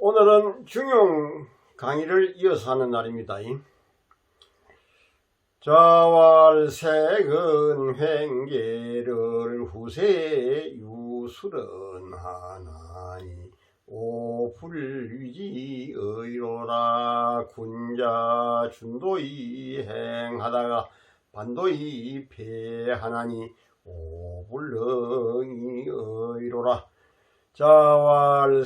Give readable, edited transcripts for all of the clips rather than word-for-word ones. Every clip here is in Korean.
오늘은 중용 강의를 이어서 하는 날입니다. 자왈색은 횡계를 후세에 유술은 하나니 오불위지 의로라. 군자 준도이 행하다가 반도이 패하나니 오불능이 의로라. 자왈색은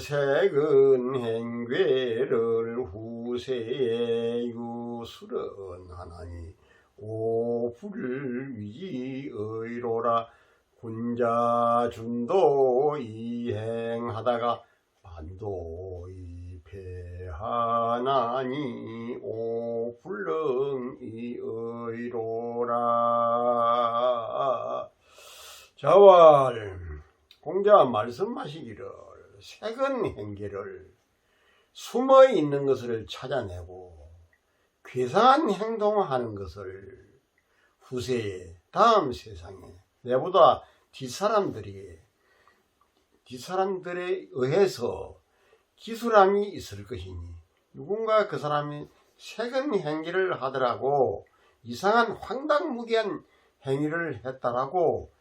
행괴를 후세에 유술은 하나니 오불위지 의로라. 군자 준도 이행하다가 반도이 패하나니 오불능이 의로라. 자왈 공자 말씀하시기를 색은 행계를 숨어 있는 것을 찾아내고 괴상한 행동하는 것을 후세에 다음 세상에 내보다 뒷사람들에 의해서 기술함이 있을 것이니 누군가 그 사람이 색은 행계를 하더라고 이상한 황당무계한 행위를 했다라고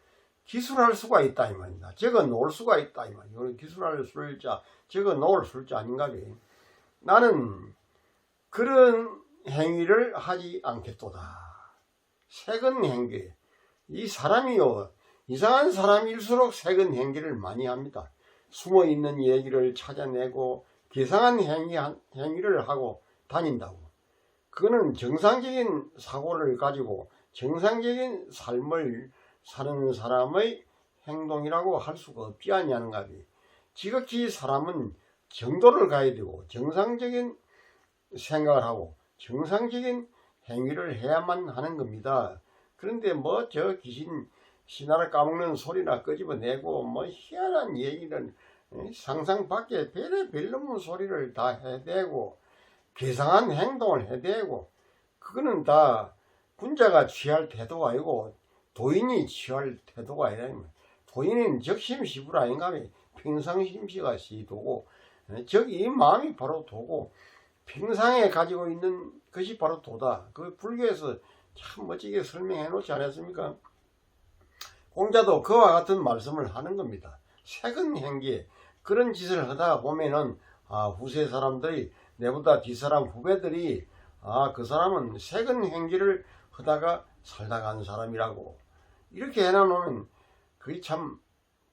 기술할 수가 있다 이 말입니다. 적어 놓을 수가 있다 이 말이에요. 기술할 술자, 적어 놓을 술자 아닌가 봐. 나는 그런 행위를 하지 않겠도다. 색은 행계. 이 사람이요 이상한 사람일수록 색은 행계를 많이 합니다. 숨어 있는 얘기를 찾아내고 괴상한 행위를 하고 다닌다고. 그거는 정상적인 사고를 가지고 정상적인 삶을 사는 사람의 행동이라고 할 수가 없지 않냐는가. 지극히 사람은 정도를 가야 되고 정상적인 생각을 하고 정상적인 행위를 해야만 하는 겁니다. 그런데 뭐 저 귀신 신화를 까먹는 소리나 끄집어내고 뭐 희한한 얘기를 상상 밖에 별놈의 소리를 다 해대고 괴상한 행동을 해대고 그거는 다 군자가 취할 태도가 아니고 도인이 취할 태도가 아니라 도인은 적심시불 아닌가. 평상심시가 시도고 이 마음이 바로 도고 평상에 가지고 있는 것이 바로 도다. 그 불교에서 참 멋지게 설명해 놓지 않았습니까? 공자도 그와 같은 말씀을 하는 겁니다. 색은 행계 그런 짓을 하다 보면은 후세 사람들이 내보다 뒷사람 후배들이 그 사람은 색은 행계를 하다가 살다 간 사람이라고 이렇게 해놔놓으면 그게 참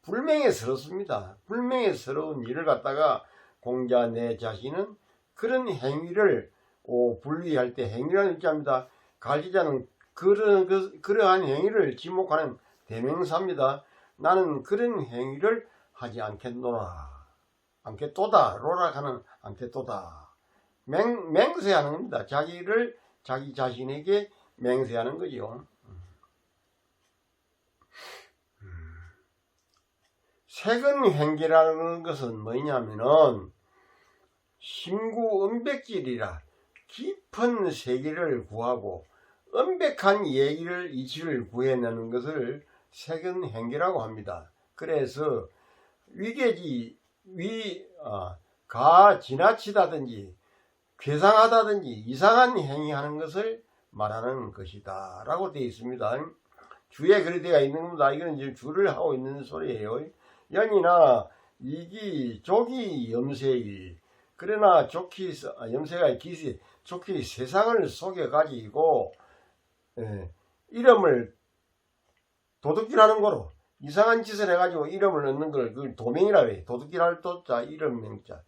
불명예스럽습니다. 불명예스러운 일을 갖다가 공자 내 자신은 그런 행위를 분리할 때 행위라는 일자입니다. 갈지자는 그러한 행위를 지목하는 대명사입니다. 나는 그런 행위를 하지 않겠노라. 않겠도다. 로락하는 않겠도다. 맹세하는 겁니다. 자기 자신에게 맹세하는 거죠. 색은 행계라는 것은 뭐냐면은 심구 은백질이라 깊은 세계를 구하고 은백한 얘기를 이치를 구해내는 것을 색은 행계라고 합니다. 그래서 지나치다든지 괴상하다든지 이상한 행위하는 것을 말하는 것이다 라고 되어 있습니다. 주에 그리 되어 있는 겁니다. 이건 이제 주를 하고 있는 소리예요. 연이나 이기 족이 염세이 그러나 염세가 기시 족이 세상을 속여 가지고 이름을 도둑질하는 거로 이상한 짓을 해가지고 이름을 얻는 걸 그걸 도명이라 그래. 도둑질할 도자 이름 명자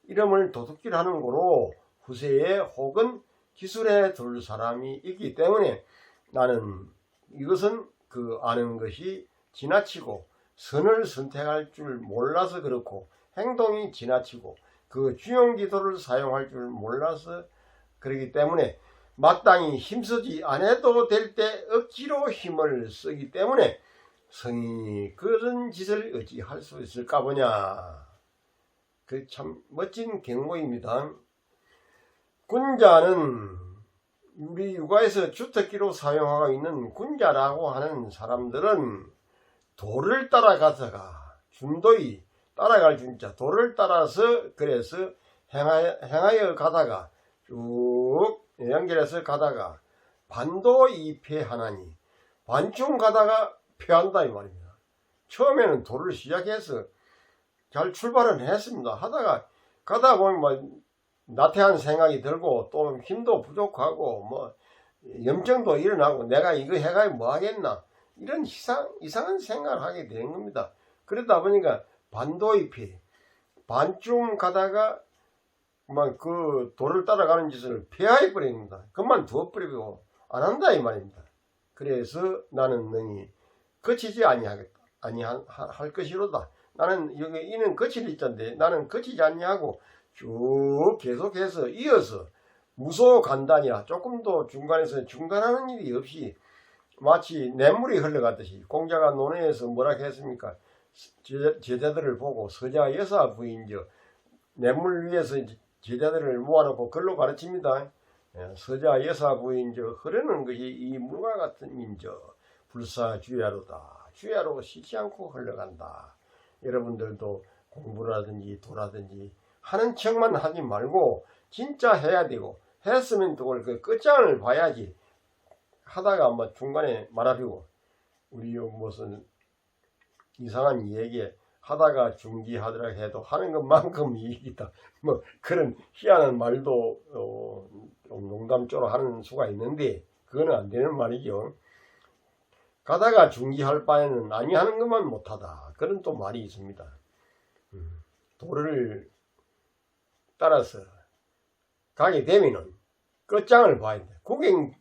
이름을 도둑질하는 거로 후세에 혹은 기술에 둘 사람이 있기 때문에 나는 이것은 아는 것이 지나치고 선을 선택할 줄 몰라서 그렇고 행동이 지나치고 그 중용기도를 사용할 줄 몰라서 그렇기 때문에 마땅히 힘쓰지 않아도 될 때 억지로 힘을 쓰기 때문에 성인이 그런 짓을 어찌할 수 있을까 보냐. 그 참 멋진 경고입니다. 군자는 우리 육아에서 주특기로 사용하고 있는 군자라고 하는 사람들은 도를 따라가다가 준도이 따라갈 준자 도를 따라서 그래서 행하여 가다가 쭉 연결해서 가다가 반도 이패하나니 반쯤 가다가 패한다 이 말입니다. 처음에는 도를 시작해서 잘 출발은 했습니다. 하다가 가다 보면 뭐 나태한 생각이 들고 또 힘도 부족하고 뭐 염증도 일어나고 내가 이거 해가 뭐 하겠나 이런 이상한 생각을 하게 되는 겁니다. 그러다 보니까 반도입이 반쯤 가다가 막 그 도를 따라가는 짓을 폐하해 버립니다. 그만 두어버리고 안 한다 이 말입니다. 그래서 나는 너희 거치지 아니할 것이로다. 나는 여기 이는 거칠 있던데 나는 거치지 아니하고 쭉 계속해서 이어서 무소 간단이야 조금도 중간에서 중단하는 일이 없이 마치 냇물이 흘러가듯이 공자가 논해에서 뭐라 했습니까? 제자들을 보고 서자 여사 부인저 냇물 위에서 제자들을 모아놓고 글로 가르칩니다. 서자 여사 부인저 흐르는 것이 이 물과 같은 인저 불사 주야로다. 주야로 쉬지 않고 흘러간다. 여러분들도 공부라든지 도라든지 하는 척만 하지 말고 진짜 해야 되고 했으면 그걸 그 끝장을 봐야지 하다가 뭐 중간에 말아비고 우리 무슨 이상한 얘기 하다가 중지하더라 해도 하는 것만큼 이익이다. 뭐 그런 희한한 말도 농담조로 하는 수가 있는데 그거는 안 되는 말이죠. 가다가 중지할 바에는 아니하는 것만 못하다. 그런 또 말이 있습니다. 도를 따라서 가게 되면은 끝장을 봐야 돼. 구경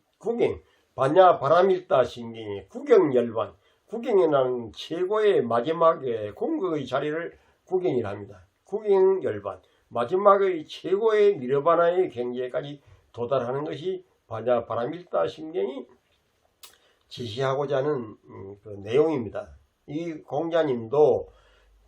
반야 바람일다 신경이 구경열반 구경이라는 최고의 마지막에 공극의 자리를 구경이랍니다. 구경열반 마지막의 최고의 니르바나의 경지에까지 도달하는 것이 반야 바람일다 신경이 지시하고자 하는 그 내용입니다. 이 공자님도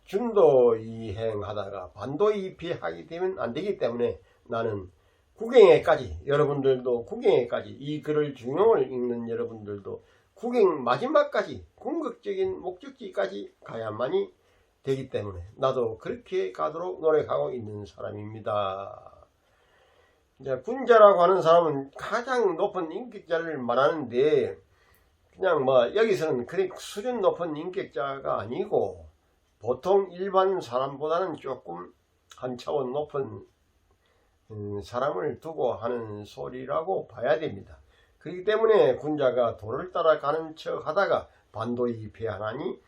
준도 이행하다가 반도 이피하게 되면 안 되기 때문에 나는 구경에까지 여러분들도 구경에까지 이 글을 중용을 읽는 여러분들도 구경 마지막까지 궁극적인 목적지까지 가야만이 되기 때문에 나도 그렇게 가도록 노력하고 있는 사람입니다. 이제 군자라고 하는 사람은 가장 높은 인격자를 말하는데 그냥 뭐 여기서는 그렇게 수준 높은 인격자가 아니고 보통 일반 사람보다는 조금 한 차원 높은 사람을 두고 하는 소리라고 봐야 됩니다. 그렇기 때문에 군자가 도를 따라가는 척 하다가 반도이 패하나니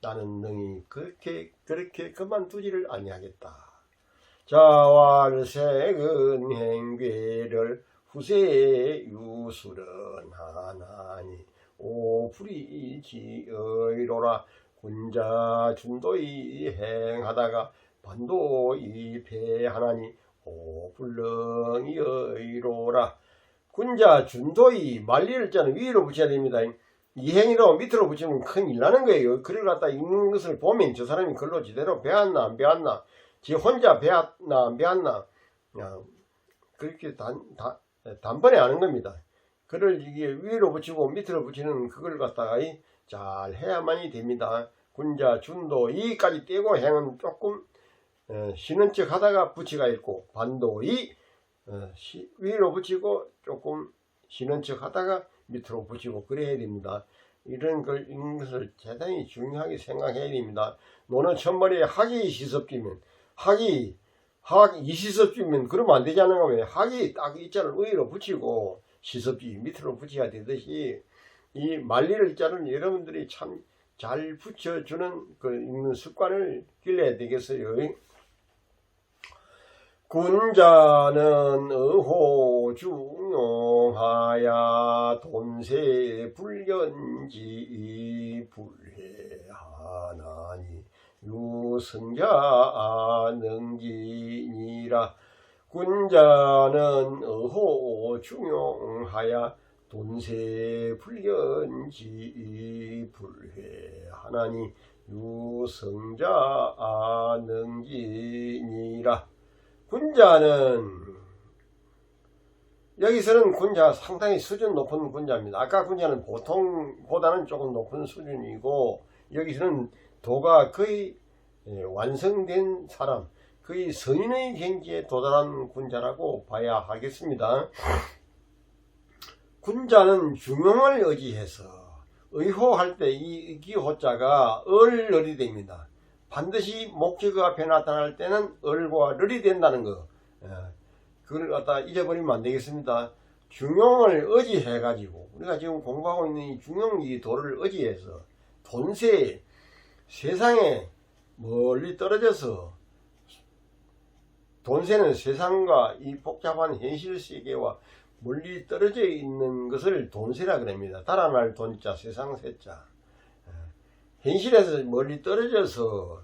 나는 능히 그렇게 그만두지를 아니하겠다. 자왈색은 행괴를 후세에 유술은 하나니 오불이지의로라. 군자 준도이 행하다가 반도이 패하나니 오불능이의로라. 군자 준도이 말리를 자는 위로 붙여야 됩니다. 이행이로 밑으로 붙이면 큰일 나는 거예요. 글을 갖다 읽는 것을 보면 저 사람이 글로 제대로 배웠나 안 배웠나, 지 혼자 배웠나 안 배웠나, 그렇게 단번에 아는 겁니다. 글을 이게 위로 붙이고 밑으로 붙이는 그걸 갖다가 잘 해야만이 됩니다. 군자 준도 이까지 떼고 행은 조금 쉬는 척 하다가 붙이가 있고 반도이 위로 붙이고 조금 쉬는 척 하다가 밑으로 붙이고 그래야 됩니다. 이런 걸 읽는 것을 대단히 중요하게 생각해야 됩니다. 노는 첫머리에 학이 시섭지면 학이 이시섭지면 그러면 안 되지 않는가 하면 학이 딱 이자를 위로 붙이고 시섭지 밑으로 붙여야 되듯이 이 말리를 이자는 여러분들이 참 잘 붙여주는 그 읽는 습관을 길러야 되겠어요. 군자는 의호 중용하야 돈세 불견지 불해하나니 유승자 능기니라. 군자는 의호 중용하야 돈세 불견지 불해하나니 유승자 능기니라. 군자는 여기서는 군자 상당히 수준 높은 군자입니다. 아까 군자는 보통보다는 조금 높은 수준이고 여기서는 도가 거의 완성된 사람, 거의 성인의 경지에 도달한 군자라고 봐야 하겠습니다. 군자는 중용을 의지해서 의호할 때 이 의기호자가 을을이 됩니다. 반드시 목적 앞에 나타날 때는 을과 럴이 된다는 거. 그걸 갖다 잊어버리면 안 되겠습니다. 중용을 의지해 가지고 우리가 지금 공부하고 있는 이 중용 이 도를 의지해서 돈세 세상에 멀리 떨어져서 돈세는 세상과 이 복잡한 현실 세계와 멀리 떨어져 있는 것을 돈세라 그럽니다. 달아날 돈자 세상 세자. 현실에서 멀리 떨어져서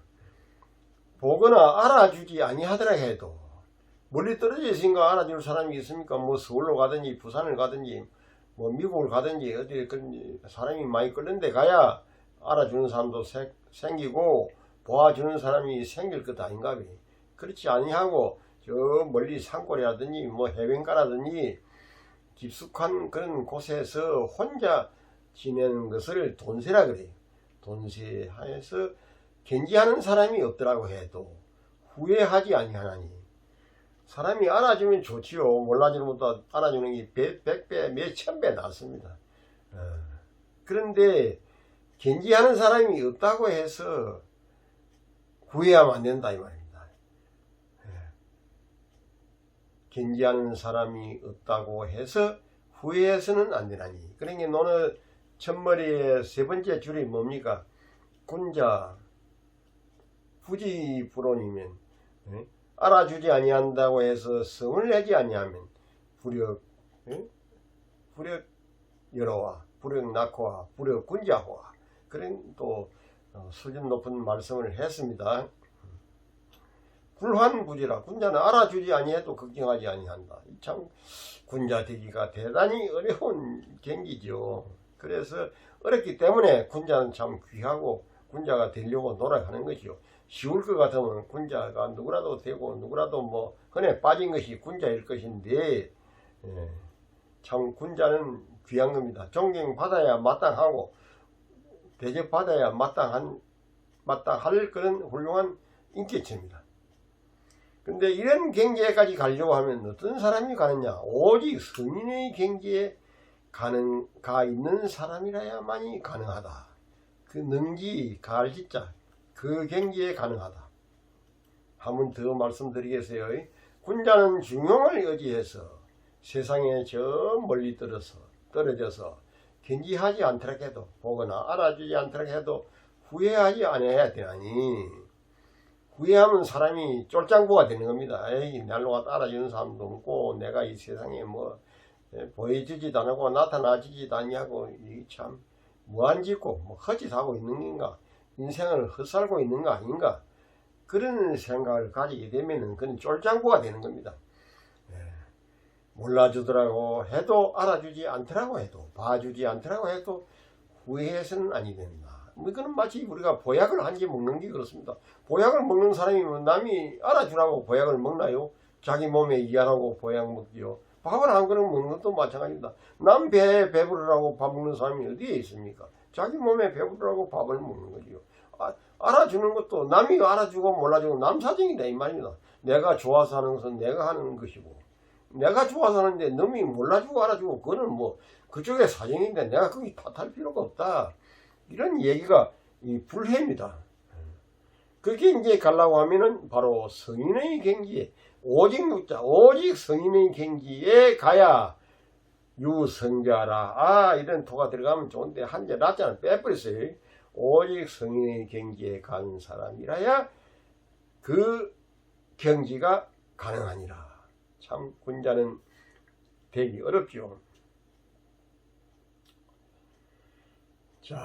보거나 알아주지 아니하더라 해도 멀리 떨어져 있으니까 알아줄 사람이 있습니까? 뭐 서울로 가든지 부산을 가든지 뭐 미국을 가든지 어디 사람이 많이 끓는 데 가야 알아주는 사람도 생기고 도와주는 사람이 생길 것 아닌가 봐. 그렇지 아니하고 저 멀리 산골이라든지 뭐 해변가라든지 깊숙한 그런 곳에서 혼자 지내는 것을 돈세라 그래요. 돈세하여서 견지하는 사람이 없더라고 해도 후회하지 아니하나니. 사람이 알아주면 좋지요. 몰라주는 것보다 알아주는 게 100배, 몇천 배 낫습니다. 그런데 견지하는 사람이 없다고 해서 후회하면 안 된다 이 말입니다. 견지하는 사람이 없다고 해서 후회해서는 안 되나니. 그러니까 너는 첫머리의 세 번째 줄이 뭡니까? 군자 부지불온이면 알아주지 아니한다고 해서 성을 내지 아니하면 불역 여로와 불역 낙호와 불역 군자호와 그런 또 수준 높은 말씀을 했습니다. 굴환부지라 군자는 알아주지 아니해도 걱정하지 아니한다. 참 군자 되기가 대단히 어려운 경기죠. 그래서 어렵기 때문에 군자는 참 귀하고 군자가 되려고 노력하는 것이요. 쉬울 것 같으면 군자가 누구라도 되고 누구라도 뭐 흔해 빠진 것이 군자일 것인데 참 군자는 귀한 겁니다. 존경받아야 마땅하고 대접받아야 마땅할 그런 훌륭한 인격체입니다. 근데 이런 경지에까지 가려고 하면 어떤 사람이 가느냐? 오직 성인의 경지에 가 있는 사람이라야만이 가능하다. 그 능지 가을지자 그 경지에 가능하다. 한번 더 말씀드리겠어요. 군자는 중용을 의지해서 세상에 저 멀리 떨어져서 견지하지 않더라 해도 보거나 알아주지 않더라 해도 후회하지 않아야 되나니. 후회하면 사람이 쫄짱부가 되는 겁니다. 에이, 날로 갔다 알아주는 사람도 없고 내가 이 세상에 뭐 보여주지도 않고 나타나지도 아니하고 이 참 무안짓고 뭐 헛짓하고 있는 건가, 인생을 헛살고 있는 거 아닌가, 그런 생각을 가지게 되면은 그건 쫄짱부가 되는 겁니다. 몰라주더라고 해도 알아주지 않더라고 해도 봐주지 않더라고 해도 후회해서는 아니 된다. 이거는 마치 우리가 보약을 한 개 먹는 게 그렇습니다. 보약을 먹는 사람이 남이 알아주라고 보약을 먹나요? 자기 몸에 이하라고 보약 먹지요. 밥을 한 그릇 먹는 것도 마찬가지입니다. 남 배에 배부르라고 밥 먹는 사람이 어디에 있습니까? 자기 몸에 배부르라고 밥을 먹는 거지요. 알아주는 것도 남이 알아주고 몰라주고 남 사정이다 이 말입니다. 내가 좋아서 하는 것은 내가 하는 것이고, 내가 좋아서 하는데 남이 몰라주고 알아주고 그거는 뭐 그쪽의 사정인데 내가 거기 탓할 필요가 없다. 이런 얘기가 이 불해입니다. 그렇게 이제 가려고 하면은 바로 성인의 경지에 오직 육자 오직 성인의 경지에 가야 유성자라. 이런 토가 들어가면 좋은데 한자 낫자는 빼버렸어요. 오직 성인의 경지에 간 사람이라야 그 경지가 가능하니라. 참 군자는 되기 어렵죠. 자,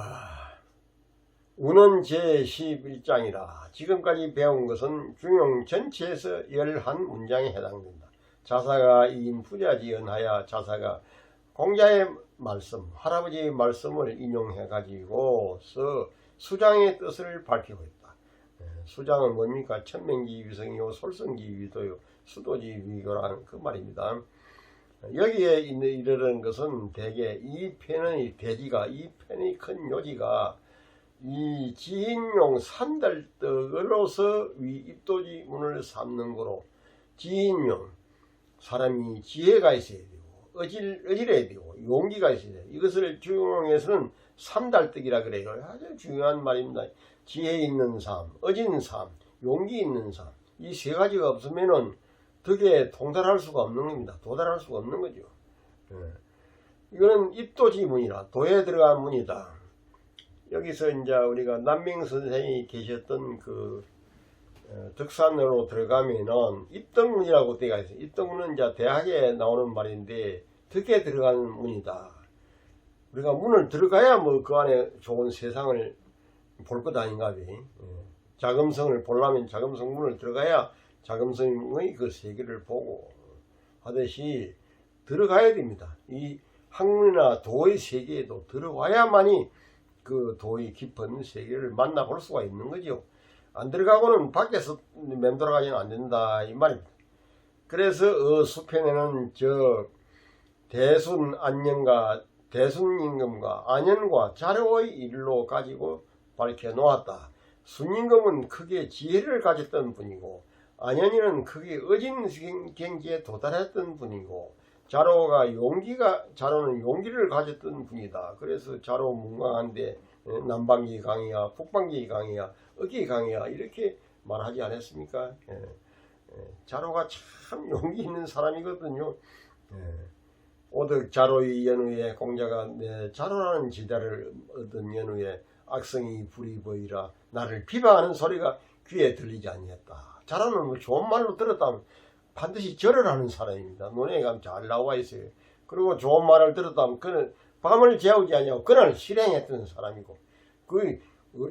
운은 제11장이라. 지금까지 배운 것은 중용 전체에서 11문장에 해당된다. 자사가 이인 부자지연하여 자사가 공자의 말씀, 할아버지의 말씀을 인용해 가지고서 수장의 뜻을 밝히고 있다. 수장은 뭡니까? 천명지 위성이요 솔성지 위도요 수도지 위교라는 그 말입니다. 여기에 이르는 것은 대개 이 편의 대지가, 이 편의 큰 요지가 이 지인용 산달떡으로서 위 입도지 문을 삼는 거로 지인용 사람이 지혜가 있어야 되고 어질해야 되고 용기가 있어야 돼요. 이것을 중용에서는 삼달떡이라 그래요. 아주 중요한 말입니다. 지혜 있는 삶, 어진 삶, 용기 있는 삶, 이 세 가지가 없으면은 덕에 통달할 수가 없는 겁니다. 도달할 수가 없는 거죠. 이거는 입도지문이라 도에 들어간 문이다. 여기서 이제 우리가 남명 선생이 계셨던 그 덕산으로 들어가면은 입덕문이라고 때가 있어요. 입덕문은 이제 대학에 나오는 말인데 덕에 들어가는 문이다. 우리가 문을 들어가야 뭐 그 안에 좋은 세상을 볼 것 아닌가 비. 자금성을 보려면 자금성 문을 들어가야 자금성의 그 세계를 보고 하듯이 들어가야 됩니다. 이 학문이나 도의 세계에도 들어와야만이 그 도의 깊은 세계를 만나볼 수가 있는 거죠. 안 들어가고는 밖에서 맴돌아가지는 안 된다 이 말입니다. 그래서 수편에는 저 대순 안녕과 대순임금과 안연과 자료의 일로 가지고 밝혀 놓았다. 순임금은 크게 지혜를 가졌던 분이고 안연이는 크게 어진 경지에 도달했던 분이고 자로는 용기를 가졌던 분이다. 그래서 자로 문강한데 남방기 강이야 북방기 강이야 어기 강이야 이렇게 말하지 않았습니까? 자로가 참 용기 있는 사람이거든요. 오덕 자로의 연후에 공자가 내 자로라는 지대를 얻은 연후에 악성이 불이 보이라 나를 비방하는 소리가 귀에 들리지 아니했다. 자로는 뭐 좋은 말로 들었다면 반드시 절을 하는 사람입니다. 논에 가면 잘 나와 있어요. 그리고 좋은 말을 들었다면 그는 밤을 재우지 아니하고 그날 실행했던 사람이고 그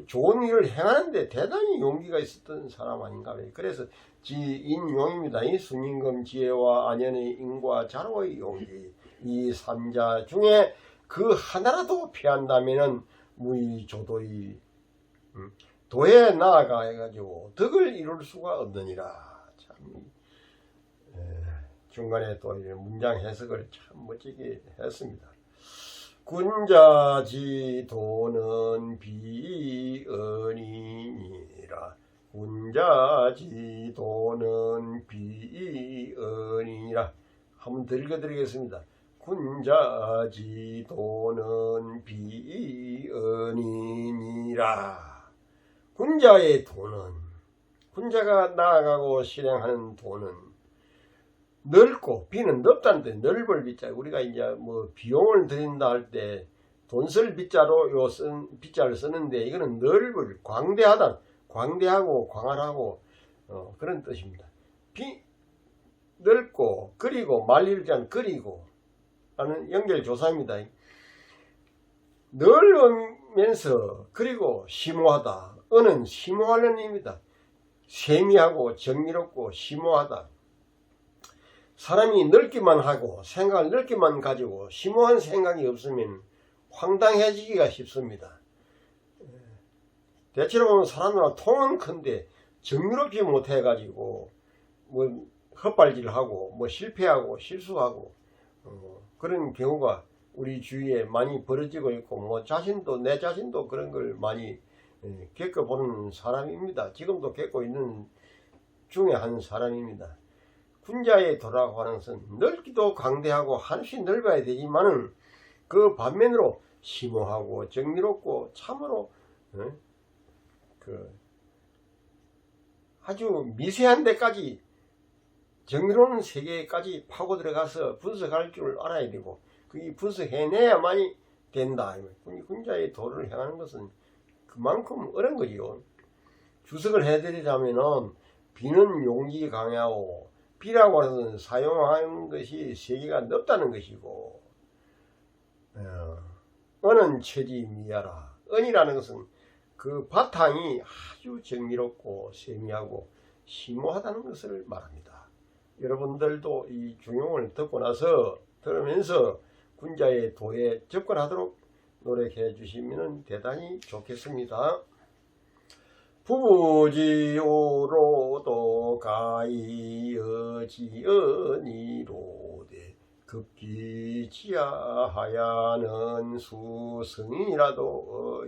좋은 일을 행하는데 대단히 용기가 있었던 사람 아닌가 봐요. 그래서 지인용입니다. 이 순임금 지혜와 안연의 인과 자로의 용기 이 삼자 중에 그 하나라도 피한다면은 무의조도의 도에 나아가 해가지고 덕을 이룰 수가 없느니라. 참 중간에 또 문장 해석을 참 멋지게 했습니다. 군자지도는 비언이니라. 군자지도는 비언이니라. 한번 더 읽어드리겠습니다. 군자지도는 비언이니라. 군자의 도는 군자가 나아가고 실행하는 도는 넓고 비는 넓다는 데 넓을 비자 우리가 이제 뭐 비용을 드린다 할 때 돈 쓸 비자로 비자를 쓰는데 이거는 넓을 광대하다 광대하고 광활하고 그런 뜻입니다. 넓고 그리고 말리를 짠 그리고 라는 연결조사입니다. 넓으면서 그리고 심오하다. 은은 심오하는 의미입니다. 세미하고 정리롭고 심오하다. 사람이 넓기만 하고 생각을 넓기만 가지고 심오한 생각이 없으면 황당해지기가 쉽습니다. 대체로 보면 사람들은 통은 큰데 정리롭지 못해가지고 뭐 헛발질하고 뭐 실패하고 실수하고 그런 경우가 우리 주위에 많이 벌어지고 있고 뭐 내 자신도 그런 걸 많이 겪어보는 사람입니다. 지금도 겪고 있는 중에 한 사람입니다. 군자의 도라고 하는 것은 넓기도 광대하고 한없이 넓어야 되지만은 그 반면으로 심오하고 정리롭고 참으로 아주 미세한 데까지 정리로운 세계까지 파고 들어가서 분석할 줄 알아야 되고 그게 분석해내야만이 된다. 군자의 도를 행하는 것은 그만큼 어려운 거지요. 주석을 해드리자면은 비는 용기 강하고 비라고 하는 것은 사용하는 것이 세계가 넓다는 것이고 은은 처지 미야라. 은이라는 것은 그 바탕이 아주 정리롭고 세미하고 심오하다는 것을 말합니다. 여러분들도 이 중용을 듣고 나서 들으면서 군자의 도에 접근하도록 노력해 주시면 대단히 좋겠습니다. 부지오로도 가이어지언이로되 급기지하야는 수승이라도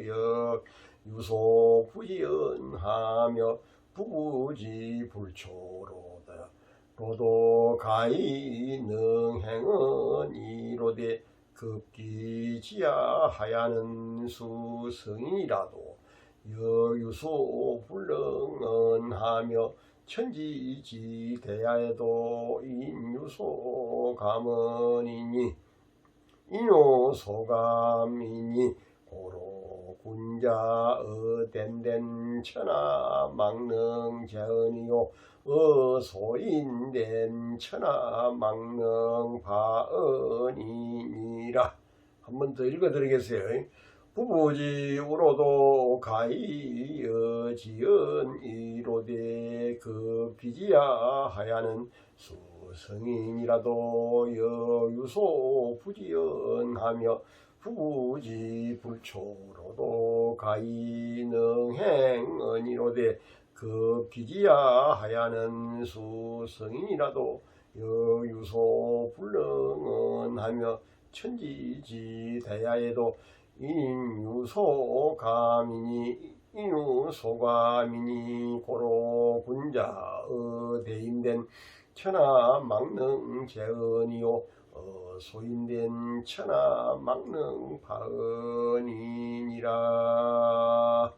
유소부연하며 부부지불초로다. 로도 가히 능행은 이로되 급기지야하야는 수성이라도 여유소 불능은하며 천지지대야에도 인유소 가문이니 인요소감이니 고로 군자 어댄된 천하 망능 재언이요 어소인된 천하 망능 바언이니라. 한 번 더 읽어드리겠어요. 부부지우로도 가히 여지은 이로되 급기지야 하야는 수성인이라도 여유소 부지연하며 부부지불초로도 가히 능행은 이로되 급기지야 하야는 수성인이라도 여유소 불능은하며 천지지대야에도 인유소가미니 인유소가미니 고로 군자 어대인된 천하 망능 재언이요 소인된 천하 망능 바언이니라.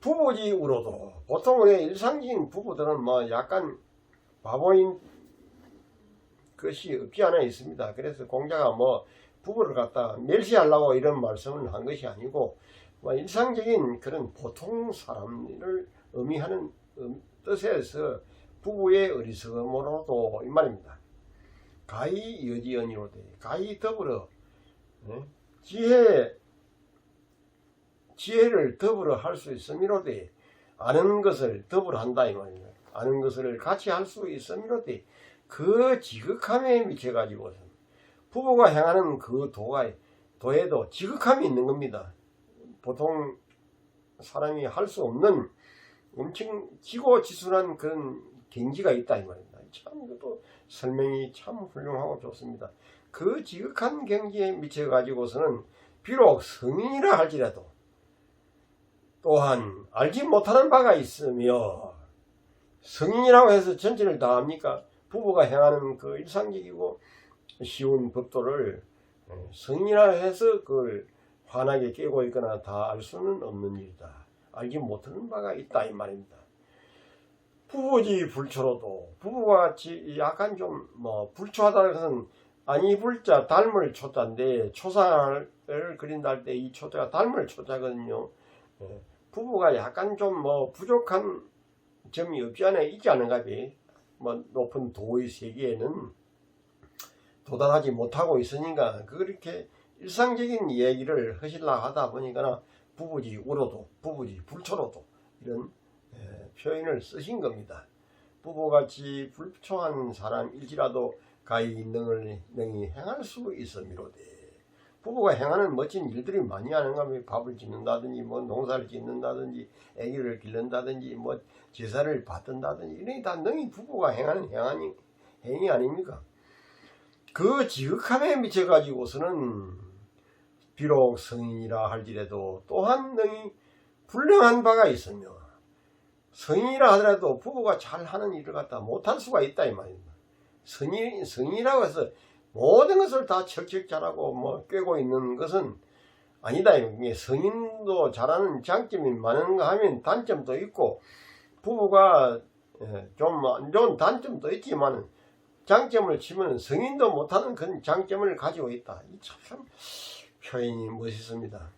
부부지우로도 보통의 일상적인 부부들은 뭐 약간 바보인 것이 없지 않아 있습니다. 그래서 공자가 뭐 부부를 갖다 멸시하려고 이런 말씀을 한 것이 아니고 뭐 일상적인 그런 보통 사람을 의미하는 뜻에서 부부의 어리석음으로도 이 말입니다. 가히 여지언이로되 가히 더불어 지혜를 더불어 할 수 있음이로되 아는 것을 더불어 한다 이 말입니다. 아는 것을 같이 할 수 있음이로되 그 지극함에 미쳐가지고서 부부가 행하는 그 도에도 지극함이 있는 겁니다. 보통 사람이 할 수 없는 엄청 지고지순한 그런 경지가 있다 이 말입니다. 참 이것도 설명이 참 훌륭하고 좋습니다. 그 지극한 경지에 미쳐가지고서는 비록 성인이라 할지라도 또한 알지 못하는 바가 있으며 성인이라고 해서 전체를 다 합니까? 부부가 행하는 그 일상적이고 쉬운 법도를 성인이라 해서 그걸 환하게 깨고 있거나 다 알 수는 없는 일이다. 알지 못하는 바가 있다 이 말입니다. 부부지 불초로도 부부가 같이 약간 좀 뭐 불초하다는 것은 아니 불자 닮을 초자인데 초상을 그린다 할 때 이 초자가 닮을 초자거든요. 부부가 약간 좀 뭐 부족한 점이 없지 않아 있지 않은가 비 뭐 높은 도의 세계에는 도달하지 못하고 있으니까 그렇게 일상적인 얘기를 하시려고 하다 보니까 부부지 우로도 부부지 불초로도 이런 표현을 쓰신 겁니다. 부부같이 불초한 사람일지라도 가히 능히 행할 수 있음이로되 부부가 행하는 멋진 일들이 많이 하는가 하면 밥을 짓는다든지 뭐 농사를 짓는다든지 아기를 기른다든지 뭐 제사를 받든다든지 이런 게 다 능히 부부가 행하는 행위 아닙니까? 그 지극함에 미쳐가지고서는 비록 성인이라 할지라도 또한 능히 불량한 바가 있으며 성인이라 하더라도 부부가 잘하는 일을 갖다 못할 수가 있다 이 말입니다. 성인이라고 해서 모든 것을 다 척척 잘하고 뭐 꿰고 있는 것은 아니다. 성인도 잘하는 장점이 많은가 하면 단점도 있고 부부가 좀 안 좋은 단점도 있지만 장점을 치면 성인도 못하는 그런 장점을 가지고 있다. 이 참 표현이 멋있습니다.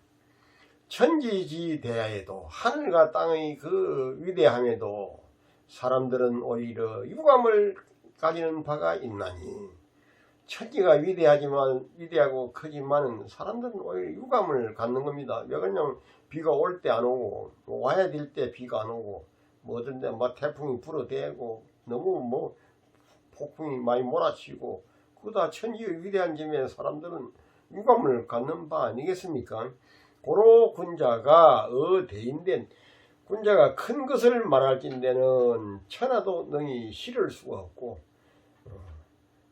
천지지대야에도 하늘과 땅의 그 위대함에도 사람들은 오히려 유감을 가지는 바가 있나니 천지가 위대하고 크지만은 사람들은 오히려 유감을 갖는 겁니다. 왜 그러냐면 비가 올 때 안 오고 와야 될 때 비가 안 오고 뭐 어떤 데 막 태풍이 불어대고 너무 뭐 폭풍이 많이 몰아치고 그거 다 천지의 위대한 점에 사람들은 유감을 갖는 바 아니겠습니까? 고로 군자가 대인된 군자가 큰 것을 말할진대는 천하도 능히 실을 수가 없고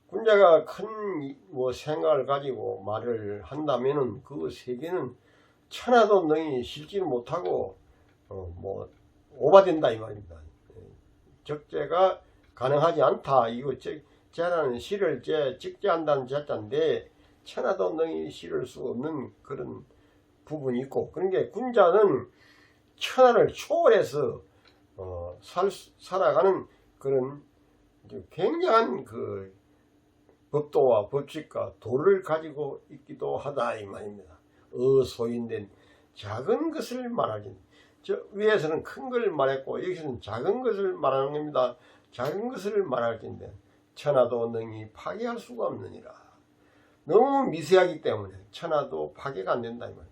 군자가 큰 뭐 생각을 가지고 말을 한다면은 그 세계는 천하도 능히 실지 못하고 뭐 오바된다 이 말입니다. 적재가 가능하지 않다. 이거 재라는 실을 적재한다는 재자인데 천하도 능히 실을 수 없는 그런 부분이 있고, 그런 게 군자는 천하를 초월해서 살아가는 그런 굉장한 그 법도와 법칙과 도를 가지고 있기도 하다 이 말입니다. 소인된 작은 것을 말하긴, 저 위에서는 큰 걸 말했고 여기서는 작은 것을 말하는 겁니다. 작은 것을 말할 텐데 천하도 능히 파괴할 수가 없느니라. 너무 미세하기 때문에 천하도 파괴가 안 된다 이 말이에요.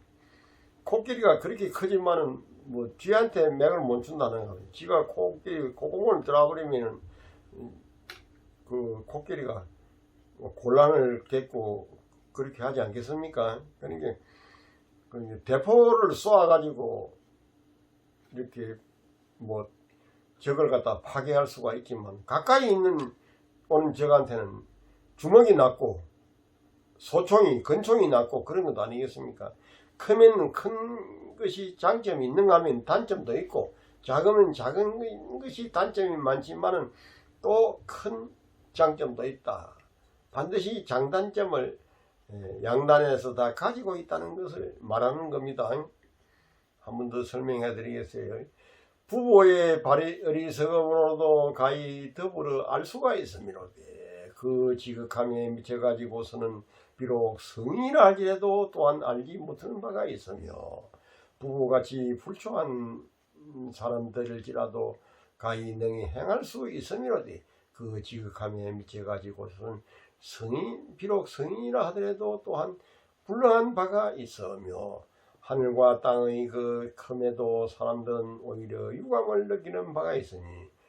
코끼리가 그렇게 크지만은 뭐 쥐한테 맥을 못 준다는 거예요. 쥐가 코끼리 콧구멍을 들어버리면은 그 코끼리가 곤란을 겪고 그렇게 하지 않겠습니까? 그러니까 대포를 쏘아가지고 이렇게 뭐 적을 갖다 파괴할 수가 있지만 가까이 있는 오는 적한테는 주먹이 낫고 소총이 권총이 낫고 그런 것도 아니겠습니까? 크면 큰 것이 장점이 있는가 하면 단점도 있고, 작으면 작은 것이 단점이 많지만은 또 큰 장점도 있다. 반드시 장단점을 양단에서 다 가지고 있다는 것을 말하는 겁니다. 한 번 더 설명해 드리겠어요. 부보의 어리석음으로도 가히 더불어 알 수가 있음이로되 그 지극함에 미쳐가지고서는 비록 성인이라 할지라도 또한 알지 못하는 바가 있으며, 부보같이 불초한 사람들일지라도 가히 능히 행할 수 있음이로되 그 지극함에 미쳐가지고서는 비록 성인이라 하더라도 또한 불능한 바가 있으며, 하늘과 땅의 그 큼에도 사람들은 오히려 유감을 느끼는 바가 있으니,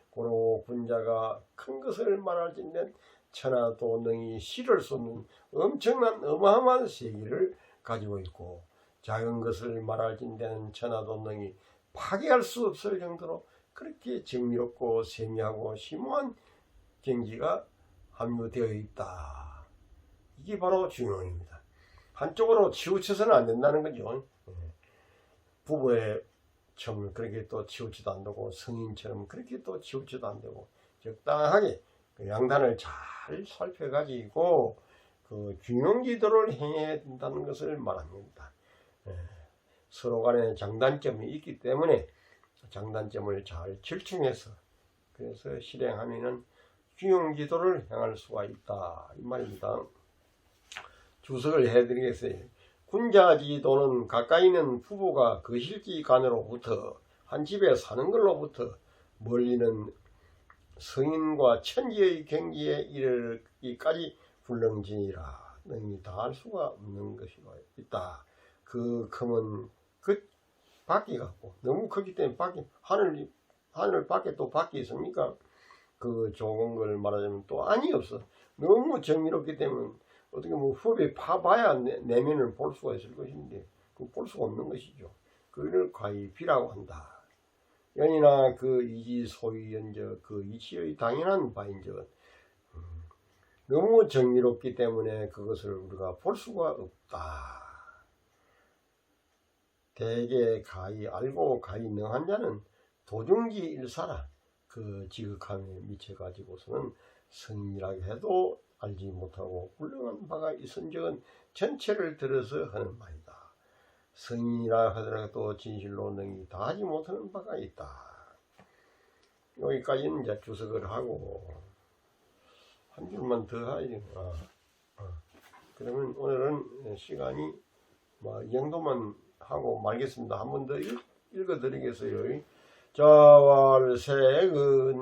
고로 군자가 큰 것을 말할진된 천하도 능히 실을 수 없는 엄청난 어마어마한 세계를 가지고 있고, 작은 것을 말할진대는 천하도 능히 파괴할 수 없을 정도로 그렇게 정밀없고 세미하고 심오한 경지가 함유되어 있다. 이게 바로 중용입니다. 한쪽으로 치우쳐서는 안 된다는 거죠. 부부의처럼 그렇게 또 치우치도 안 되고, 성인처럼 그렇게 또 치우치도 안 되고, 적당하게 그 양단을 잘 살펴가지고 그 균형지도를 행해야 된다는 것을 말합니다. 서로 간에 장단점이 있기 때문에 장단점을 잘 절충해서 그래서 실행하면은 균형지도를 행할 수가 있다 이 말입니다. 주석을 해드리겠어요. 군자지도는 가까이 있는 부부가 거실지간으로부터 한 집에 사는 걸로부터 멀리는 성인과 천지의 경지에 이르기까지 불능지니라. 능히 다할 수가 없는 것이 있다. 그 금은 그 밖이 같고 너무 크기 때문에 밖이 하늘 밖에 또 밖이 있습니까? 그 좋은 걸 말하자면 또 안이 없어. 너무 정밀없기 때문에 어떻게 뭐 후배 파봐야 내면을 볼 수가 있을 것인데 볼 수가 없는 것이죠. 그걸 가히 비라고 한다. 연이나 그 이지소위연적 그 이치의 당연한 바인적 너무 정밀없기 때문에 그것을 우리가 볼 수가 없다. 대개 가히 알고 가히 능한 자는 도중지 일사라. 그 지극함에 미쳐가지고서는 성인이라고 해도 알지 못하고 훌륭한 바가 있은적은 전체를 들어서 하는 말이다. 성인이라 하더라도 진실로 능히 다 하지 못하는 바가 있다. 여기까지는 이제 주석을 하고 한 줄만 더 하지. 그러면 오늘은 시간이 이 정도만 하고 말겠습니다. 한 번 더 읽어드리겠어요. 자왈색은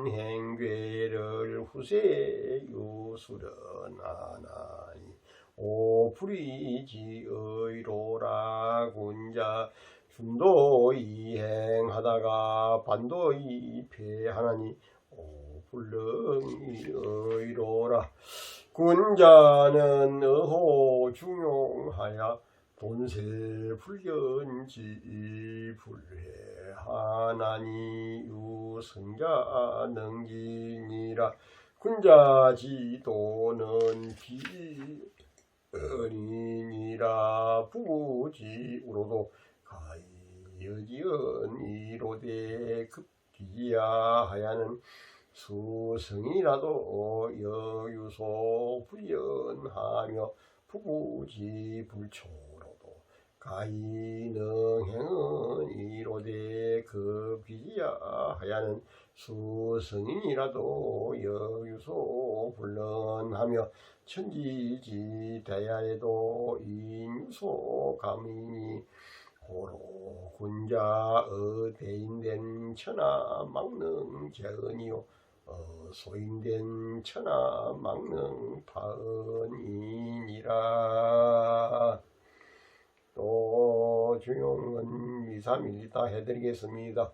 행괴를 후세 유수련하나니 오불이지의로라. 군자 중도 이행하다가 반도 이패하나니 오불능이의로라. 군자는 어호 중용하여 본세 불견지 불회하나니 유성자 능지니라. 군자지도는 비언이니라. 부지우로도 가이여지은 이로되 급기야 하야는 수성이라도 여유소 불연하며 부부지 불초로도 가이능행은 이로되 급기야 하야는 수성이라도 여유소 불런하며 천지지 대야에도 인유소 가민이 고로 군자의 대인된 천하 막능 재은이요 소인된 천하 막능 파은이니라. 또 중용은 2, 3, 1 이따 해드리겠습니다.